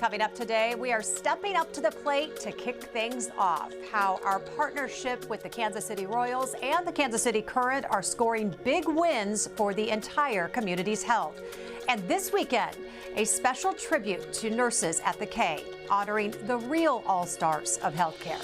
Coming up today, we are stepping up to the plate to kick things off. How our partnership with the Kansas City Royals and the Kansas City Current are scoring big wins for the entire community's health. And this weekend, a special tribute to nurses at the Kaye, honoring the real all-stars of healthcare.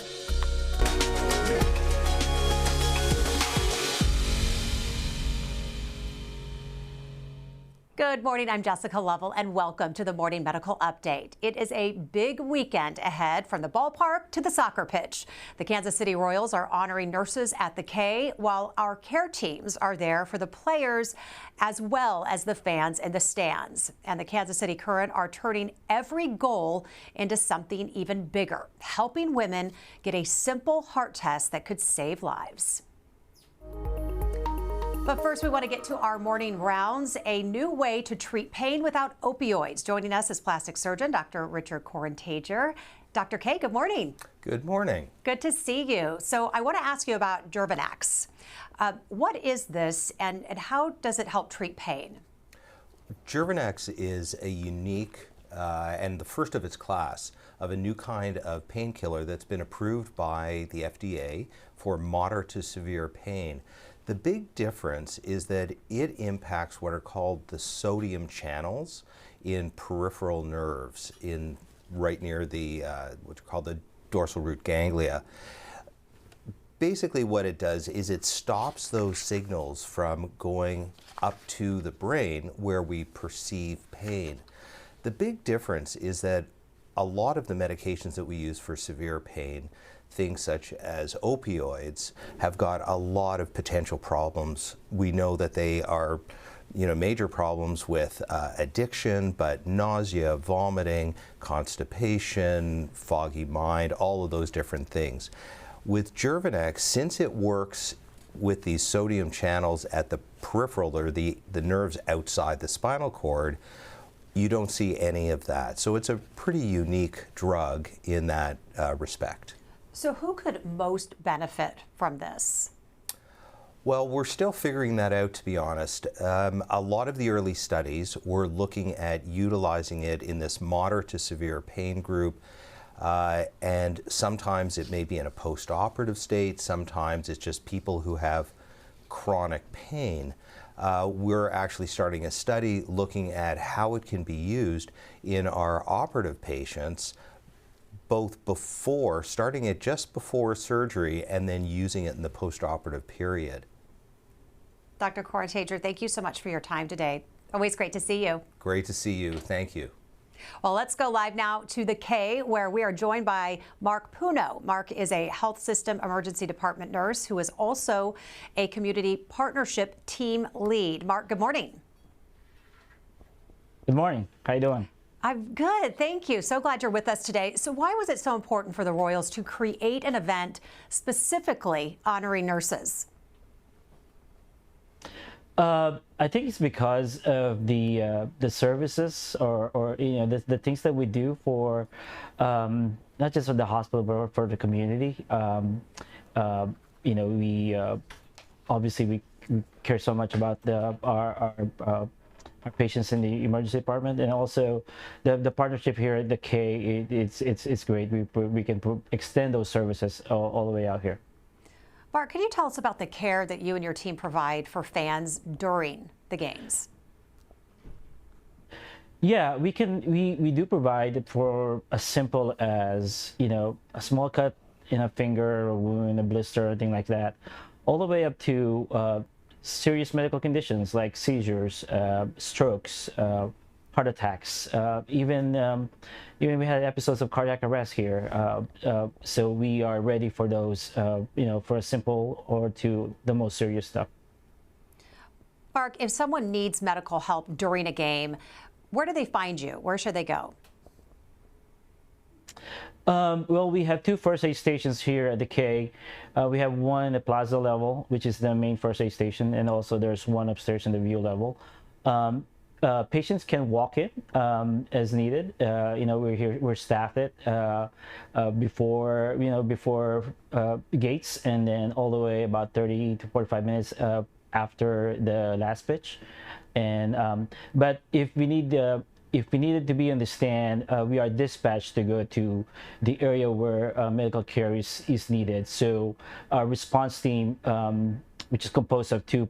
Good morning, I'm Jessica Lovell, and welcome to the Morning Medical Update. It is a big weekend ahead, from the ballpark to the soccer pitch. The Kansas City Royals are honoring nurses at the Kaye, while our care teams are there for the players as well as the fans in the stands. And the Kansas City Current are turning every goal into something even bigger, helping women get a simple heart test that could save lives. But first, we want to get to our morning rounds, a new way to treat pain without opioids. Joining us is plastic surgeon Dr. Richard Korentager. Dr. Kaye, good morning. Good morning. Good to see you. So I want to ask you about Journavx. What is this, and how does it help treat pain? Journavx is a unique and the first of its class of a new kind of painkiller that's been approved by the FDA for moderate to severe pain. The big difference is that it impacts what are called the sodium channels in peripheral nerves right near the what's called the dorsal root ganglia. Basically what it does is it stops those signals from going up to the brain where we perceive pain. The big difference is that a lot of the medications that we use for severe pain, things such as opioids, have got a lot of potential problems. We know that they are, major problems with addiction, but nausea, vomiting, constipation, foggy mind, all of those different things. With Journavx, since it works with these sodium channels at the peripheral, or the nerves outside the spinal cord, you don't see any of that. So it's a pretty unique drug in that respect. So who could most benefit from this? Well, we're still figuring that out, to be honest. A lot of the early studies were looking at utilizing it in this moderate to severe pain group, and sometimes it may be in a post-operative state, sometimes it's just people who have chronic pain. We're actually starting a study looking at how it can be used in our operative patients, both starting it just before surgery and then using it in the post-operative period. Dr. Korentager, thank you so much for your time today. Always great to see you. Great to see you. Thank you. Well, let's go live now to the Kaye, where we are joined by Mark Puno. Mark is a health system emergency department nurse who is also a community partnership team lead. Mark, good morning. Good morning. How you doing? I'm good, thank you. So glad you're with us today. So why was it so important for the Royals to create an event specifically honoring nurses? I think it's because of the services or the things that we do for not just for the hospital but for the community. We obviously we care so much about our patients in the emergency department, and also the partnership here at the Kaye. It's great. We can extend those services all the way out here. Mark, can you tell us about the care that you and your team provide for fans during the games? Yeah, we do provide for as simple as a small cut in a finger, a wound, a blister, anything like that, all the way up to serious medical conditions like seizures, strokes, heart attacks, even we had episodes of cardiac arrest here. So we are ready for those, for a simple or to the most serious stuff. Mark, if someone needs medical help during a game, where do they find you? Where should they go? Well, we have two first aid stations here at the Kaye. We have one at Plaza level, which is the main first aid station, and also there's one upstairs in the view level. Patients can walk in as needed. We're staffed it before gates, and then all the way about 30 to 45 minutes after the last pitch. And but if we need if we needed to be on the stand, we are dispatched to go to the area where medical care is needed. So our response team, which is composed of 2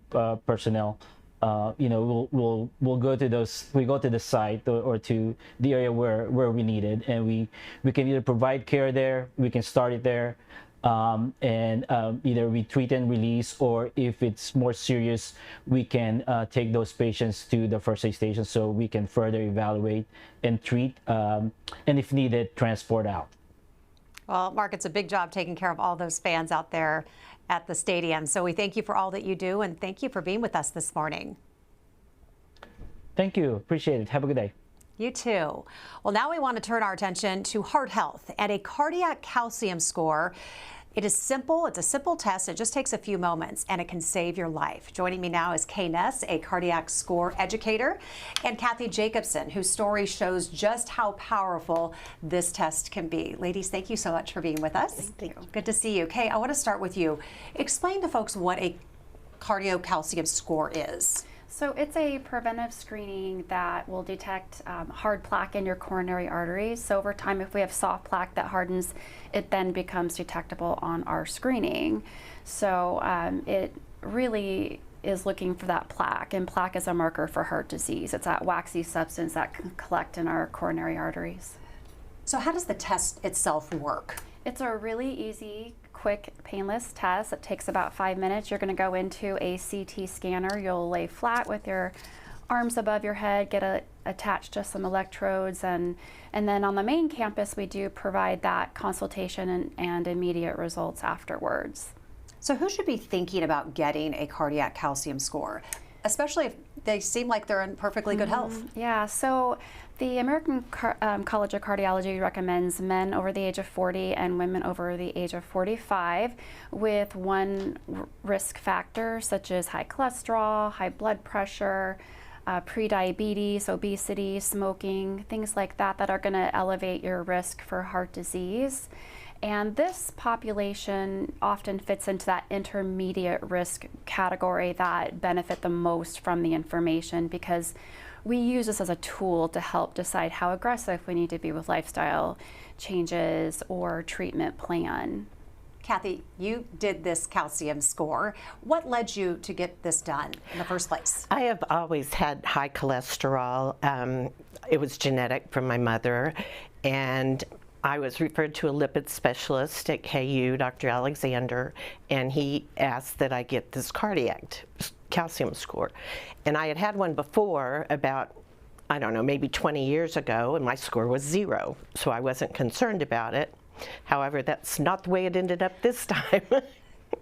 personnel, we'll go to the site or to the area where we need it, and we can either provide care there, we can start it there, and either we treat and release, or if it's more serious, we can take those patients to the first aid station so we can further evaluate and treat, and if needed, transport out. Well, Mark, it's a big job taking care of all those fans out there at the stadium. So we thank you for all that you do, and thank you for being with us this morning. Thank you. Appreciate it. Have a good day. You too. Well, now we want to turn our attention to heart health and a cardiac calcium score. It is simple. It's a simple test. It just takes a few moments, and it can save your life. Joining me now is Kaye Ness, a cardiac score educator, and Catherine Jacobson, whose story shows just how powerful this test can be. Ladies, thank you so much for being with us. Thank you. Good to see you. Kaye, I want to start with you. Explain to folks what a cardiac calcium score is. So it's a preventive screening that will detect hard plaque in your coronary arteries. So over time, if we have soft plaque that hardens, it then becomes detectable on our screening. So it really is looking for that plaque, and plaque is a marker for heart disease. It's that waxy substance that can collect in our coronary arteries. So how does the test itself work? It's a really easy, quick, painless test. It takes about 5 minutes. You're going to go into a CT scanner. You'll lay flat with your arms above your head, get attached to some electrodes, and then on the main campus we do provide that consultation and immediate results afterwards. So who should be thinking about getting a cardiac calcium score, especially if they seem like they're in perfectly good health? Yeah, so the American College of Cardiology recommends men over the age of 40 and women over the age of 45 with one risk factor, such as high cholesterol, high blood pressure, prediabetes, obesity, smoking, things like that that are going to elevate your risk for heart disease. And this population often fits into that intermediate risk category that benefit the most from the information, because we use this as a tool to help decide how aggressive we need to be with lifestyle changes or treatment plan. Kathy, you did this calcium score. What led you to get this done in the first place? I have always had high cholesterol. It was genetic from my mother, and I was referred to a lipid specialist at KU, Dr. Alexander, and he asked that I get this cardiac calcium score. And I had had one before about, I don't know, maybe 20 years ago, and my score was 0, so I wasn't concerned about it. However, that's not the way it ended up this time.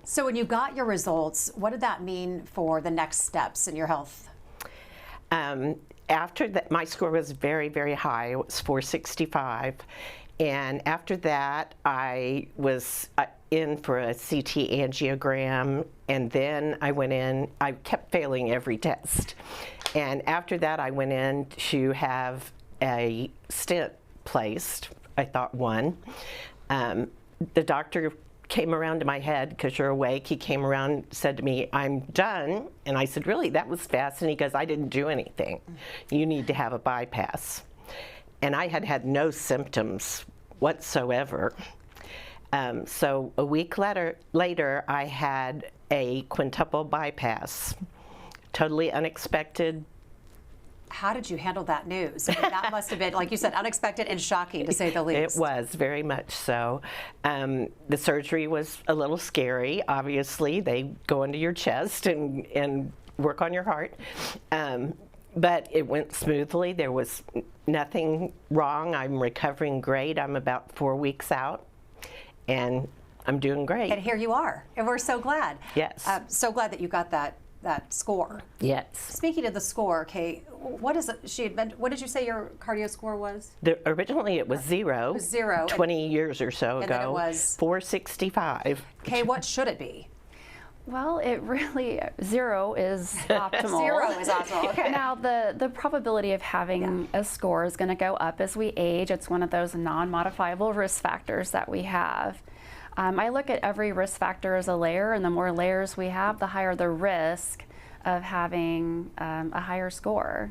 So when you got your results, what did that mean for the next steps in your health? After that, my score was very, very high. It was 465. And after that, I was in for a CT angiogram, and then I went in. I kept failing every test. And after that, I went in to have a stent placed. I thought one. The doctor came around to my head, because you're awake. He came around and said to me, "I'm done." And I said, "Really? That was fast." And he goes, "I didn't do anything. You need to have a bypass." And I had had no symptoms whatsoever. So a week later, I had a quintuple bypass. Totally unexpected. How did you handle that news? I mean, that must have been, like you said, unexpected and shocking, to say the least. It was, very much so. The surgery was a little scary, obviously. They go into your chest and work on your heart. But it went smoothly. There was nothing wrong. I'm recovering great. I'm about 4 weeks out, and I'm doing great. And here you are, and we're so glad. Yes. So glad that you got that score. Yes. Speaking of the score, Kaye, what is it? What did you say your cardio score was? Originally it was 0. It was 0. 20 years or so and ago. Then it was 465. Kaye, what should it be? Well, it really, 0 is optimal. 0 is optimal, okay. Now, the probability of having a score is going to go up as we age. It's one of those non-modifiable risk factors that we have. I look at every risk factor as a layer, and the more layers we have, the higher the risk of having a higher score.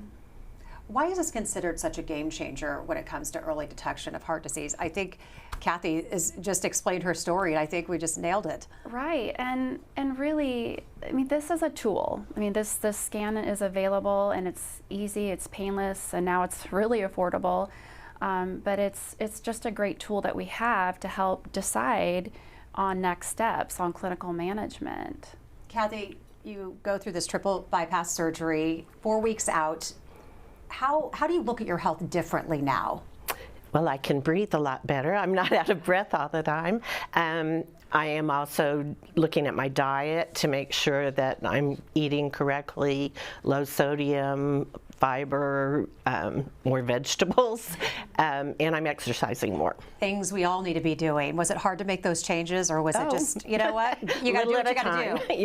Why is this considered such a game changer when it comes to early detection of heart disease? I think Kathy has just explained her story, and I think we just nailed it. Right, and really, I mean, this is a tool. I mean, this scan is available, and it's easy, it's painless, and now it's really affordable. But it's just a great tool that we have to help decide on next steps on clinical management. Kathy, you go through this triple bypass surgery 4 weeks out. How do you look at your health differently now? Well, I can breathe a lot better. I'm not out of breath all the time. I am also looking at my diet to make sure that I'm eating correctly, low sodium, fiber, more vegetables, and I'm exercising more. Things we all need to be doing. Was it hard to make those changes, or was it just, you know what, you got to do what you got to do?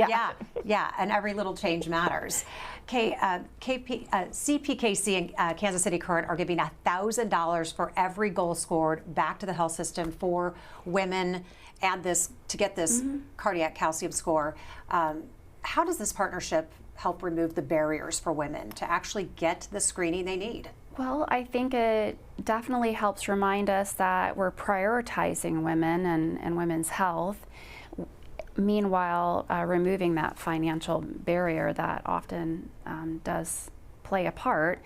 Yeah, and every little change matters. CPKC and Kansas City Current are giving $1,000 for every goal scored back to the health system for women and to get this cardiac calcium score. How does this partnership help remove the barriers for women to actually get the screening they need? Well, I think it definitely helps remind us that we're prioritizing women and women's health, meanwhile removing that financial barrier that often does play a part.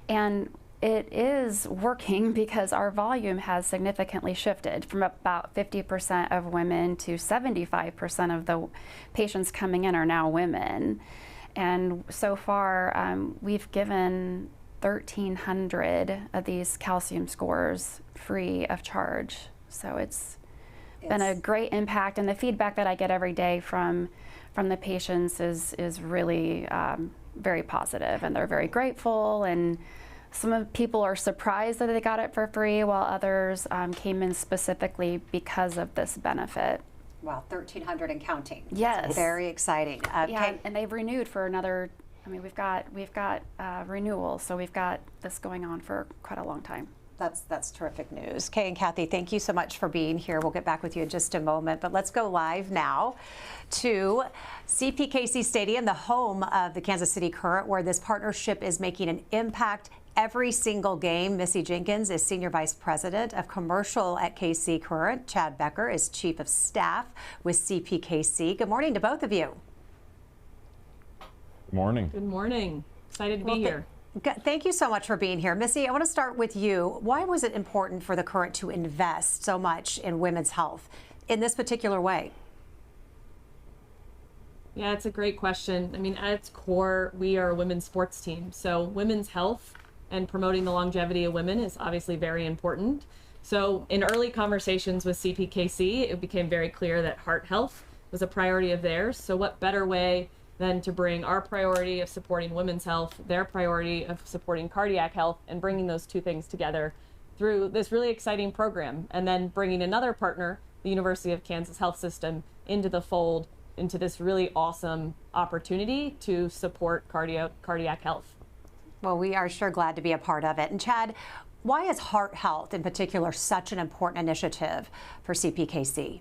And it is working because our volume has significantly shifted from about 50% of women to 75% of the patients coming in are now women. And so far, we've given 1,300 of these calcium scores free of charge. So it's been a great impact, and the feedback that I get every day from the patients is really very positive, and they're very grateful. And some people are surprised that they got it for free, while others came in specifically because of this benefit. Wow, 1,300 and counting. Yes. Very exciting. Yeah, and they've renewed for another. I mean, we've got renewals, so we've got this going on for quite a long time. That's terrific news. Kaye and Kathy, thank you so much for being here. We'll get back with you in just a moment, but let's go live now to CPKC Stadium, the home of the Kansas City Current, where this partnership is making an impact every single game. Missy Jenkins is Senior Vice President of Commercial at KC Current. Chad Becker is Chief of Staff with CPKC. Good morning to both of you. Good morning. Good morning. Excited to be here. Thank you so much for being here. Missy, I want to start with you. Why was it important for the Current to invest so much in women's health in this particular way? Yeah, it's a great question. I mean, at its core, we are a women's sports team. So women's health and promoting the longevity of women is obviously very important. So in early conversations with CPKC, it became very clear that heart health was a priority of theirs. So what better way than to bring our priority of supporting women's health, their priority of supporting cardiac health, and bringing those two things together through this really exciting program, and then bringing another partner, the University of Kansas Health System, into the fold, into this really awesome opportunity to support cardiac health. Well, we are sure glad to be a part of it. And Chad, why is heart health in particular such an important initiative for CPKC?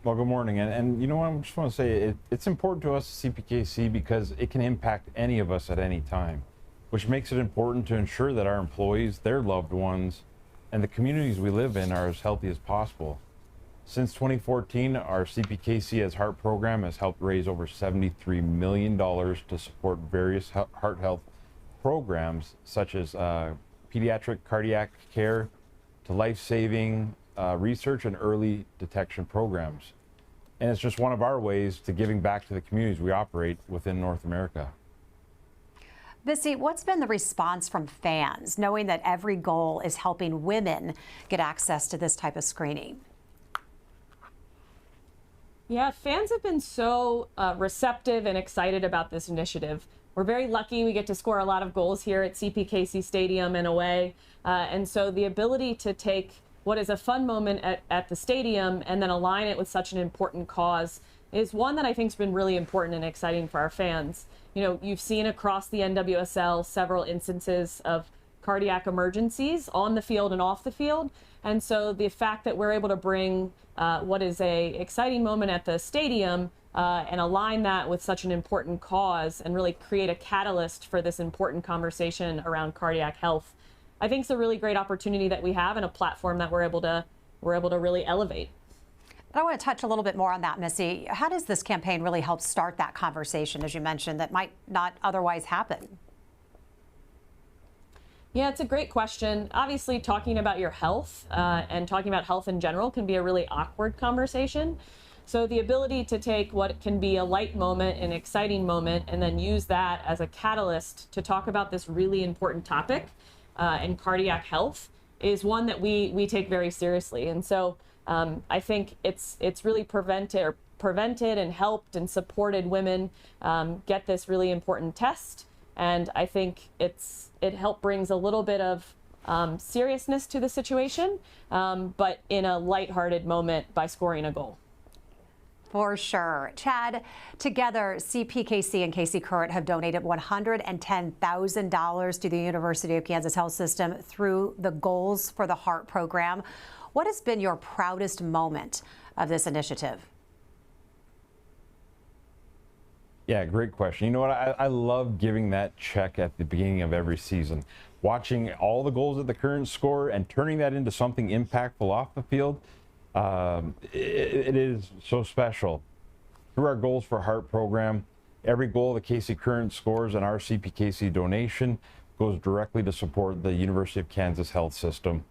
Well, good morning. And you know what, I just want to say it's important to us at CPKC because it can impact any of us at any time, which makes it important to ensure that our employees, their loved ones, and the communities we live in are as healthy as possible. Since 2014, our CPKC as Heart program has helped raise over $73 million to support various heart health programs, such as pediatric cardiac care to life-saving research and early detection programs. And it's just one of our ways to giving back to the communities we operate within North America. Missy, what's been the response from fans, knowing that every goal is helping women get access to this type of screening? Yeah, fans have been so receptive and excited about this initiative. We're very lucky we get to score a lot of goals here at CPKC Stadium and away. And so the ability to take what is a fun moment at the stadium and then align it with such an important cause is one that I think has been really important and exciting for our fans. You know, you've seen across the NWSL several instances of cardiac emergencies on the field and off the field. And so the fact that we're able to bring what is a exciting moment at the stadium and align that with such an important cause and really create a catalyst for this important conversation around cardiac health, I think it's a really great opportunity that we have and a platform that we're able to really elevate. I want to touch a little bit more on that, Missy. How does this campaign really help start that conversation, as you mentioned, that might not otherwise happen? Yeah, it's a great question. Obviously, talking about your health and talking about health in general can be a really awkward conversation. So the ability to take what can be a light moment, an exciting moment, and then use that as a catalyst to talk about this really important topic and cardiac health is one that we take very seriously. And so I think it's really prevented and helped and supported women get this really important test. And I think it helped brings a little bit of seriousness to the situation, but in a lighthearted moment by scoring a goal. For sure. Chad, together, CPKC and KC Current have donated $110,000 to the University of Kansas Health System through the Goals for the Heart program. What has been your proudest moment of this initiative? Yeah, great question. You know what? I love giving that check at the beginning of every season. Watching all the goals at the current score and turning that into something impactful off the field, it is so special. Through our Goals for Heart program, every goal the KC Current scores and our CPKC donation goes directly to support the University of Kansas Health System.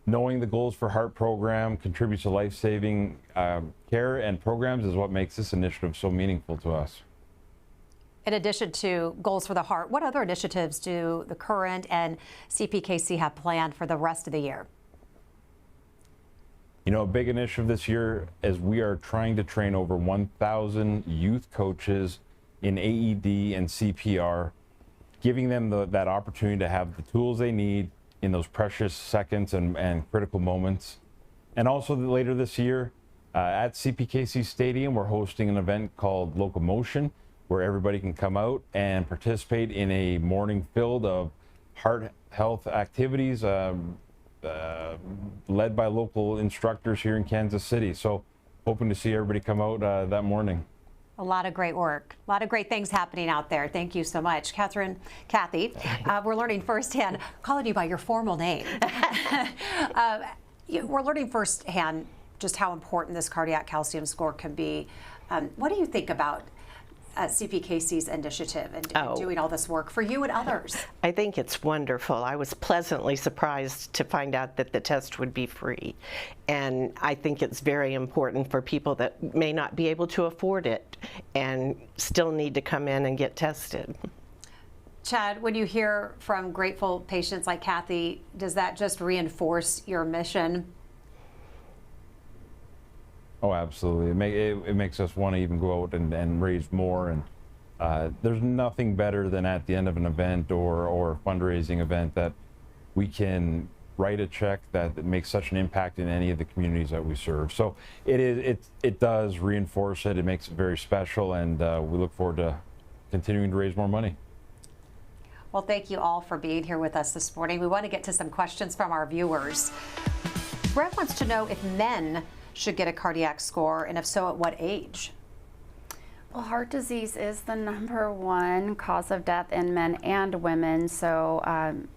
Knowing the Goals for Heart program contributes to life-saving care and programs is what makes this initiative so meaningful to us. In addition to Goals for the Heart, what other initiatives do the Current and CPKC have planned for the rest of the year? You know, a big initiative this year is we are trying to train over 1,000 youth coaches in AED and CPR, giving them that opportunity to have the tools they need in those precious seconds and critical moments. And also later this year at CPKC Stadium, we're hosting an event called Locomotion, where everybody can come out and participate in a morning filled of heart health activities led by local instructors here in Kansas City. So hoping to see everybody come out that morning. A lot of great work, a lot of great things happening out there. Thank you so much. Kathy, we're learning firsthand, calling you by your formal name. We're learning firsthand just how important this cardiac calcium score can be. What do you think about CPKC's initiative and doing all this work for you and others? I think it's wonderful. I was pleasantly surprised to find out that the test would be free. And I think it's very important for people that may not be able to afford it and still need to come in and get tested. Chad, when you hear from grateful patients like Kathy, does that just reinforce your mission? Oh, absolutely. It makes us want to even go out and raise more. And there's nothing better than at the end of an event or a fundraising event that we can write a check that makes such an impact in any of the communities that we serve. So it does reinforce it. It makes it very special, and we look forward to continuing to raise more money. Well, thank you all for being here with us this morning. We want to get to some questions from our viewers. Brett wants to know if men should get a cardiac score, and if so, at what age? Well, heart disease is the #1 cause of death in men and women, so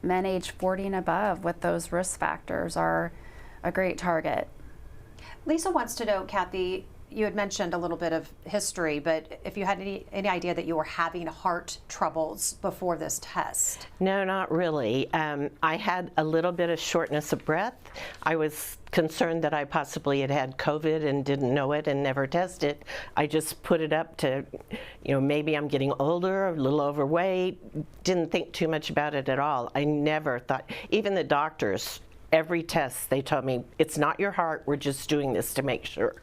men age 40 and above with those risk factors are a great target. Lisa wants to know, Kathy, you had mentioned a little bit of history, but if you had any idea that you were having heart troubles before this test? No, not really. I had a little bit of shortness of breath. I was concerned that I possibly had COVID and didn't know it and never tested. I just put it up to, maybe I'm getting older, a little overweight. Didn't think too much about it at all. I never thought, even the doctors, every test, they told me, it's not your heart, we're just doing this to make sure.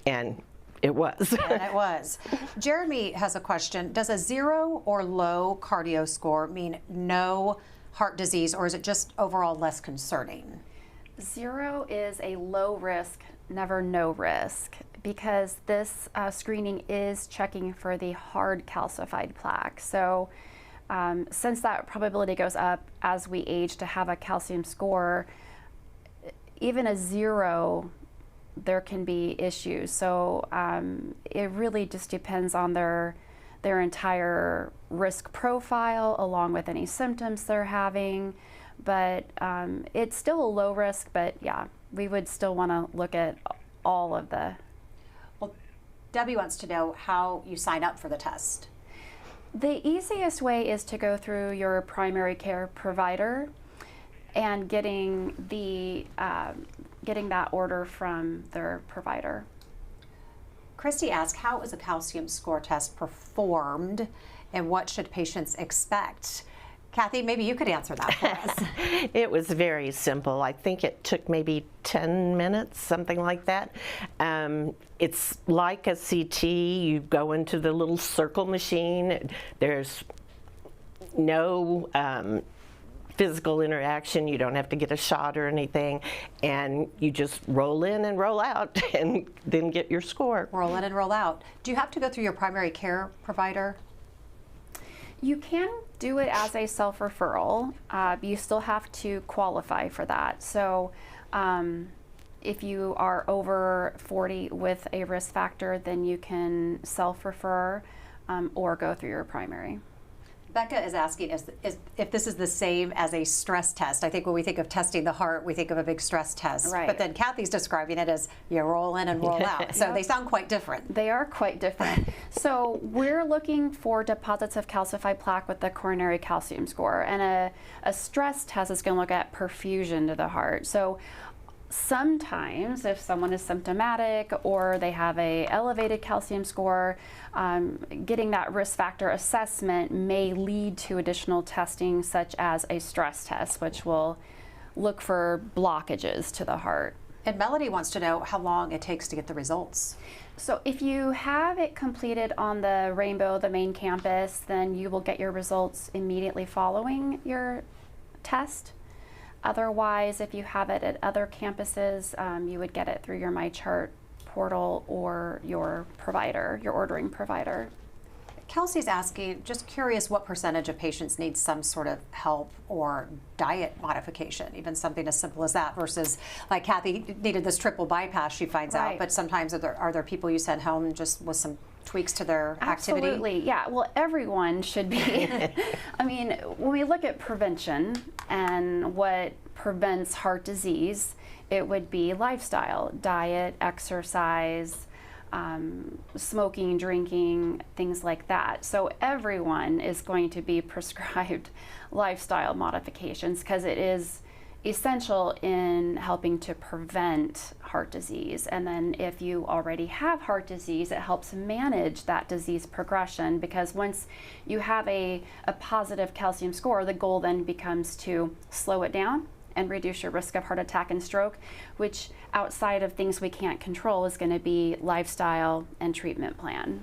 And it was. And it was. Jeremy has a question. Does a 0 or low cardio score mean no heart disease, or is it just overall less concerning? 0 is a low risk, never no risk, because this screening is checking for the hard calcified plaque. So since that probability goes up as we age to have a calcium score, even a 0 there can be issues. So it really just depends on their entire risk profile, along with any symptoms they're having. But it's still a low risk, but yeah, we would still want to look at all of the. Well, Debbie wants to know how you sign up for the test. The easiest way is to go through your primary care provider and getting that order from their provider. Christy asked, how is a calcium score test performed and what should patients expect? Kathy, maybe you could answer that for us. It was very simple. I think it took maybe 10 minutes, something like that. It's like a CT. You go into the little circle machine. There's no physical interaction. You don't have to get a shot or anything. And you just roll in and roll out and then get your score. Roll in and roll out. Do you have to go through your primary care provider? You can do it as a self-referral. You still have to qualify for that. So if you are over 40 with a risk factor, then you can self-refer or go through your primary. Becca is asking if this is the same as a stress test. I think when we think of testing the heart, we think of a big stress test. Right. But then Kathy's describing it as you roll in and roll out. So they sound quite different. They are quite different. So we're looking for deposits of calcified plaque with the coronary calcium score. And a stress test is going to look at perfusion to the heart. So sometimes if someone is symptomatic or they have a elevated calcium score, getting that risk factor assessment may lead to additional testing such as a stress test, which will look for blockages to the heart. And Melody wants to know how long it takes to get the results. So if you have it completed on the Rainbow, the main campus, then you will get your results immediately following your test. Otherwise, if you have it at other campuses, you would get it through your MyChart portal or your provider, your ordering provider. Kelsey's asking, just curious what percentage of patients need some sort of help or diet modification, even something as simple as that, versus like Kathy needed this triple bypass, she finds out, but sometimes are there people you send home just with some tweaks to their activity? Absolutely, yeah. Well, everyone should be. I mean, when we look at prevention and what prevents heart disease, it would be lifestyle, diet, exercise, smoking, drinking, things like that. So everyone is going to be prescribed lifestyle modifications because it is essential in helping to prevent heart disease. And then if you already have heart disease, it helps manage that disease progression, because once you have a positive calcium score, the goal then becomes to slow it down and reduce your risk of heart attack and stroke, which outside of things we can't control is going to be lifestyle and treatment plan.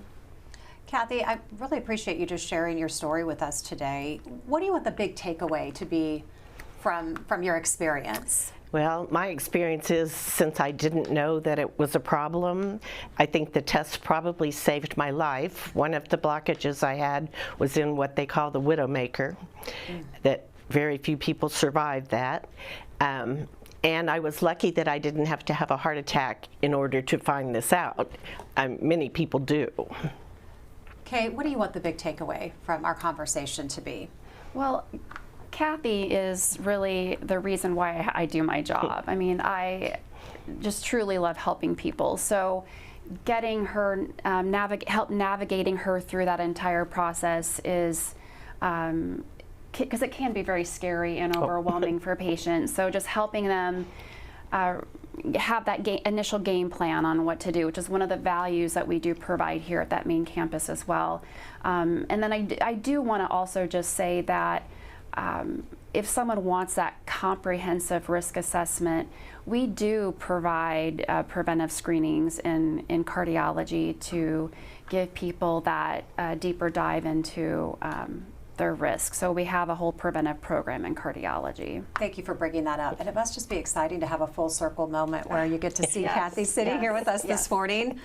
Kathy, I really appreciate you just sharing your story with us today. What do you want the big takeaway to be from your experience? Well, my experience is, since I didn't know that it was a problem, I think the test probably saved my life. One of the blockages I had was in what they call the widowmaker, that very few people survive that. And I was lucky that I didn't have to have a heart attack in order to find this out. Many people do. Kaye, what do you want the big takeaway from our conversation to be? Well, Kathy is really the reason why I do my job. I mean, I just truly love helping people. So getting her, help navigating her through that entire process is, because it can be very scary and overwhelming for patients. So just helping them have that initial game plan on what to do, which is one of the values that we do provide here at that main campus as well. And then I do want to also just say that if someone wants that comprehensive risk assessment, we do provide preventive screenings in cardiology to give people that deeper dive into their risk. So we have a whole preventive program in cardiology. Thank you for bringing that up. And it must just be exciting to have a full circle moment where you get to see Kathy sitting here with us this morning.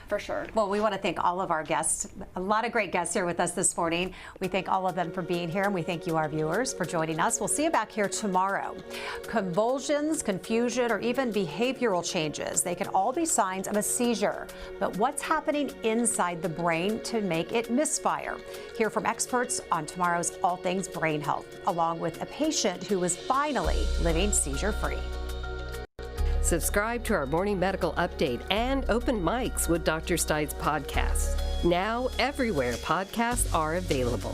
For sure. Well, we want to thank all of our guests. A lot of great guests here with us this morning. We thank all of them for being here, and we thank you, our viewers, for joining us. We'll see you back here tomorrow. Convulsions, confusion, or even behavioral changes, they can all be signs of a seizure. But what's happening inside the brain to make it misfire? Hear from experts on tomorrow's All Things Brain Health, along with a patient who is finally living seizure-free. Subscribe to our morning medical update and Open Mics with Dr. Stites podcast. Now everywhere podcasts are available.